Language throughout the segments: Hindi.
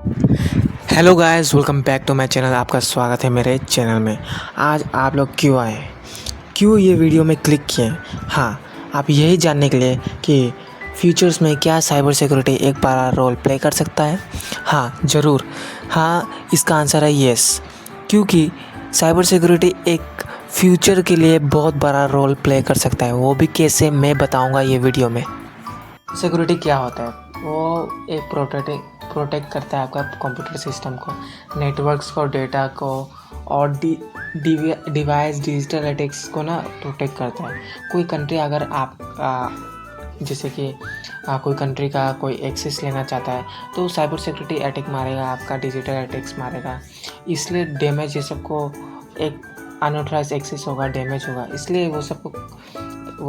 Hello guys, welcome back to my channel. आपका स्वागत है मेरे चैनल में। आज आप लोग क्यों आए, क्यों ये वीडियो में क्लिक किए? हाँ, आप यही जानने के लिए कि फ्यूचर्स में क्या साइबर सिक्योरिटी एक बड़ा रोल प्ले कर सकता है। हाँ ज़रूर, हाँ इसका आंसर है यस, क्योंकि साइबर सिक्योरिटी एक फ्यूचर के लिए बहुत बड़ा रोल प्ले कर सकता है। वो भी कैसे, मैं बताऊँगा ये वीडियो में। सिक्योरिटी क्या होता है? वो एक प्रोटेक्ट करता है आपका कंप्यूटर सिस्टम को, नेटवर्क्स को, डेटा को और डिवाइस डिजिटल अटैक्स को ना प्रोटेक्ट करता है। कोई कंट्री अगर आप जैसे कि कोई कंट्री का कोई एक्सेस लेना चाहता है तो साइबर सिक्योरिटी अटैक मारेगा, आपका डिजिटल अटैक्स मारेगा, इसलिए डैमेज ये सबको एक अनऑथराइज एक्सेस होगा, डैमेज होगा, इसलिए वो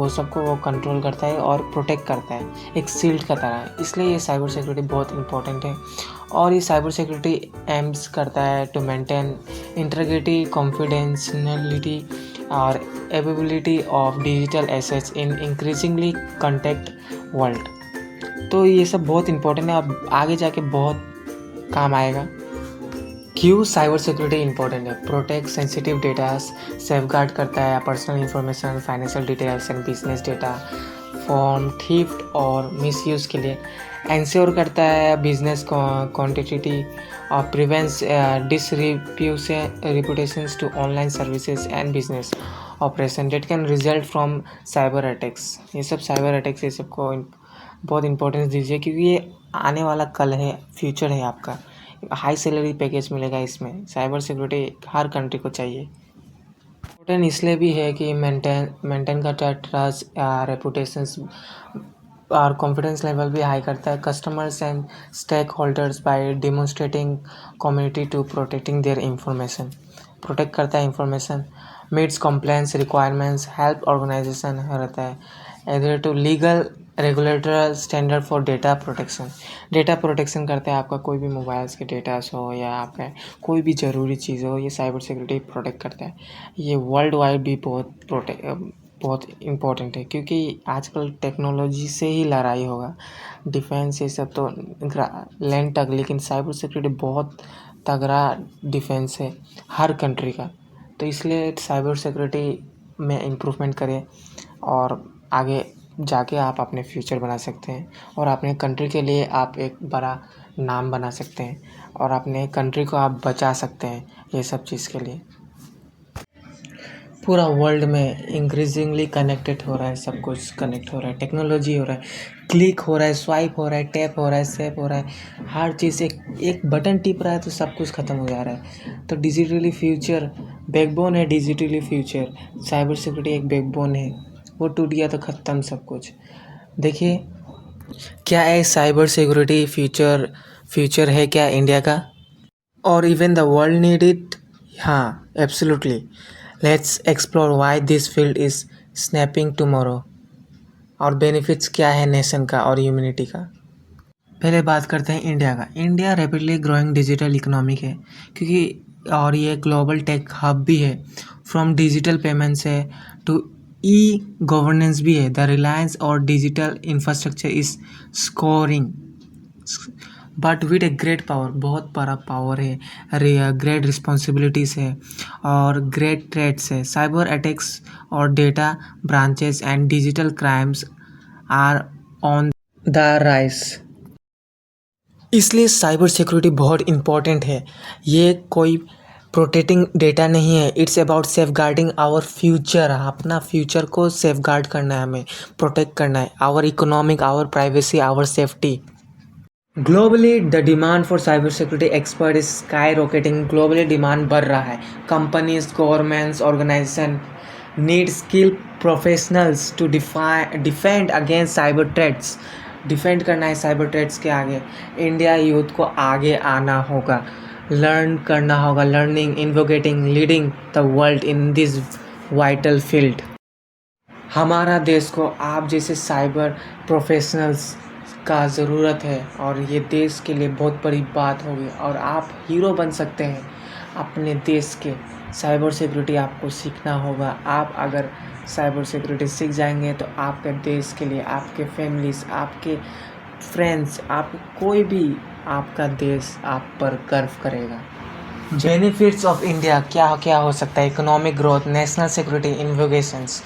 सबको वो कंट्रोल करता है और प्रोटेक्ट करता है एक शील्ड का तरह। इसलिए ये साइबर सिक्योरिटी बहुत इंपॉर्टेंट है। और ये साइबर सिक्योरिटी एम्स करता है टू मेंटेन इंटीग्रिटी, कॉन्फिडेंशियलिटी और availability of digital assets in increasingly contact world. तो ये सब बहुत इंपॉर्टेंट है, अब आगे जाके बहुत काम आएगा। क्यों साइबर सिक्योरिटी इंपॉर्टेंट है? प्रोटेक्ट सेंसिटिव डेटा, सेफगार्ड करता है personal information, financial details and business data from theft और मिसयूज़ के लिए। इंश्योर करता है बिजनेस क्वांटिटी और prevents disruptions to online services and business operation that can result from cyber attacks. ये सब साइबर अटैक्स, ये सबको बहुत इंपॉर्टेंस दीजिए, क्योंकि ये आने वाला कल है, फ्यूचर है आपका। हाई सैलरी पैकेज मिलेगा इसमें। साइबर सिक्योरिटी हर कंट्री को चाहिए। इम्पोर्टेंट इसलिए भी है कि मेंटेन करता है ट्रस्ट, रेपुटेशंस और कॉन्फिडेंस लेवल भी हाई करता है customers and stakeholders by demonstrating community to protecting their information. Protect करता है information, meets compliance requirements, help organization रहता है, adhere to legal regulatory standard for data protection. Data protection करते हैं आपका कोई भी मोबाइल्स के डेटास हो या आपका कोई भी ज़रूरी चीज़ हो, ये साइबर सिक्योरिटी प्रोटेक्ट करता है। ये वर्ल्ड वाइड भी बहुत इम्पोर्टेंट है, क्योंकि आजकल टेक्नोलॉजी से ही लड़ाई होगा। डिफेंस ये सब तो लैंड तक, लेकिन साइबर सिक्योरिटी बहुत तगड़ा डिफेंस है हर कंट्री का। तो इसलिए साइबर सिक्योरिटी में इम्प्रूवमेंट करें और आगे जाके आप अपने फ्यूचर बना सकते हैं और अपने कंट्री के लिए आप एक बड़ा नाम बना सकते हैं और अपने कंट्री को आप बचा सकते हैं ये सब चीज़ के लिए। पूरा वर्ल्ड में इंक्रीजिंगली कनेक्टेड हो रहा है, सब कुछ कनेक्ट हो रहा है, टेक्नोलॉजी हो रहा है, क्लिक हो रहा है, स्वाइप हो रहा है, टैप हो रहा है, सेप हो रहा है, हर चीज़ एक एक बटन टिप रहा है तो सब कुछ ख़त्म हो जा रहा है। तो डिजिटली फ्यूचर बैकबोन है, डिजिटली फ्यूचर साइबर सिक्योरिटी एक बैकबोन है। वो टूट गया तो ख़त्म सब कुछ। देखिए, क्या है साइबर सिक्योरिटी फ्यूचर है क्या इंडिया का, और even the world need it? हाँ, absolutely. Let's explore why this field is shaping tomorrow और बेनिफिट्स क्या है नेशन का और ह्यूमैनिटी का। पहले बात करते हैं इंडिया का। India rapidly growing digital economic है, क्योंकि और ये ग्लोबल टेक हब भी है। फ्रॉम डिजिटल पेमेंट्स है टू ई गवर्नेंस भी है। द रिलायंस और digital infrastructure is scoring, but with a great power, बहुत बड़ा पावर है, ग्रेट रिस्पॉन्सिबिलिटीज़ है और ग्रेट थ्रेट्स है। साइबर अटैक्स और data breaches and digital crimes are on the rise. इसलिए साइबर सिक्योरिटी बहुत इम्पॉर्टेंट है। ये कोई प्रोटेक्टिंग डेटा नहीं है, it's about safeguarding our future. अपना फ्यूचर को सेफ गार्ड करना है, हमें प्रोटेक्ट करना है, our economic, our privacy, our safety. Globally the demand for cyber security expert is skyrocketing. Globally demand बढ़ रहा है। Companies, governments, organisation need skill professionals to defend against cyber threats. Defend करना है साइबर थ्रेट्स के आगे। इंडिया यूथ को आगे आना होगा, लर्न करना होगा, learning, innovating, leading the world in this vital field. हमारा देश को आप जैसे साइबर प्रोफेशनल्स का ज़रूरत है और ये देश के लिए बहुत बड़ी बात होगी और आप हीरो बन सकते हैं अपने देश के। साइबर सिक्योरिटी आपको सीखना होगा। आप अगर साइबर सिक्योरिटी सीख जाएंगे तो आपके देश के लिए, आपके फैमिलीज, आपके फ्रेंड्स, आप कोई भी आपका देश आप पर गर्व करेगा। बेनिफिट्स ऑफ इंडिया क्या क्या हो सकता है? Economic growth, national security, innovations.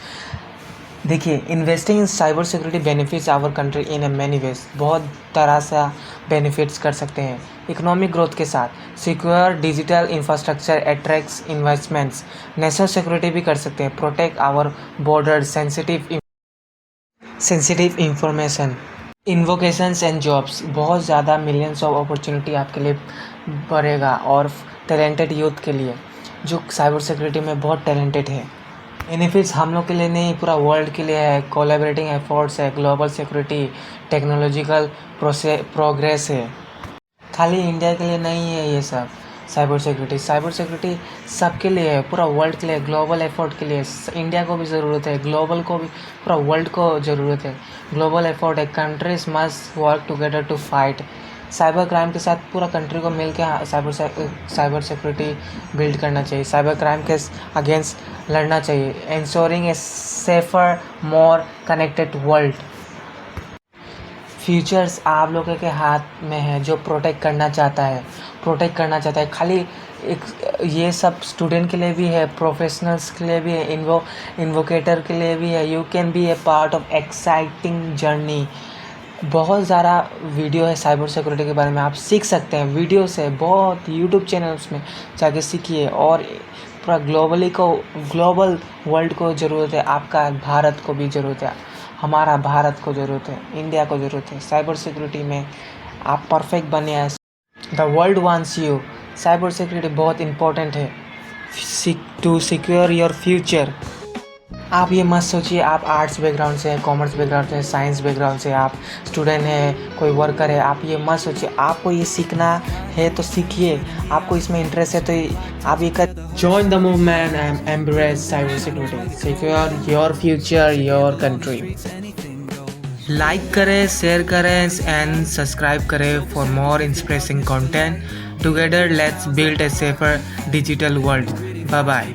देखिए, investing in cyber security benefits our country in a many ways. बहुत तरह से बेनिफिट्स कर सकते हैं। इकोनॉमिक ग्रोथ के साथ secure digital infrastructure attracts investments. National security भी कर सकते हैं, protect our border, sensitive information. Innovations and jobs, बहुत ज़्यादा मिलियंस ऑफ अपॉर्चुनिटी आपके लिए बढ़ेगा और टैलेंटेड यूथ के लिए जो साइबर सिक्योरिटी में बहुत टैलेंटेड है। बेनिफिट्स हम लोग के लिए नहीं, पूरा वर्ल्ड के लिए है। कोलैबोरेटिंग एफर्ट्स है, ग्लोबल सिक्योरिटी, टेक्नोलॉजिकल प्रोग्रेस है। खाली इंडिया के लिए नहीं है ये सब। साइबर सिक्योरिटी सबके लिए है, पूरा वर्ल्ड के लिए, ग्लोबल एफर्ट के लिए। इंडिया को भी ज़रूरत है, ग्लोबल को भी, पूरा वर्ल्ड को ज़रूरत है। ग्लोबल एफर्ट है, countries must work together to fight cyber crime के साथ। पूरा कंट्री को मिल के साइबर सिक्योरिटी बिल्ड करना चाहिए, साइबर क्राइम के अगेंस्ट लड़ना चाहिए, ensuring a safer more connected world. Futures आप लोगों के हाथ में है, जो प्रोटेक्ट करना चाहता है। खाली एक ये सब स्टूडेंट के लिए भी है, प्रोफेशनल्स के लिए भी है, इन्वोकेटर के लिए भी है। You can be A part of exciting journey. बहुत ज़्यादा वीडियो है साइबर सिक्योरिटी के बारे में, आप सीख सकते हैं वीडियो से। बहुत यूट्यूब चैनल्स में जाके सीखिए। और पूरा ग्लोबल वर्ल्ड को ज़रूरत है, आपका भारत को भी ज़रूरत है, हमारा भारत को ज़रूरत है, इंडिया को ज़रूरत है। साइबर सिक्योरिटी में आप परफेक्ट बने। The world wants you. Cyber security बहुत इम्पोर्टेंट है टू सिक्योर योर फ्यूचर। आप ये मत सोचिए आप आर्ट्स बैकग्राउंड से हैं, कॉमर्स बैकग्राउंड से, साइंस बैकग्राउंड से, आप स्टूडेंट हैं, कोई वर्कर है। आप ये मत सोचिए, आपको ये सीखना है तो सीखिए, आपको इसमें इंटरेस्ट है तो आप ये कर। Join the movement and embrace cyber security, secure your future, your country. Like करें, शेयर करें एंड सब्सक्राइब करें for more inspirational content. Together let's build a safer digital world. Bye bye.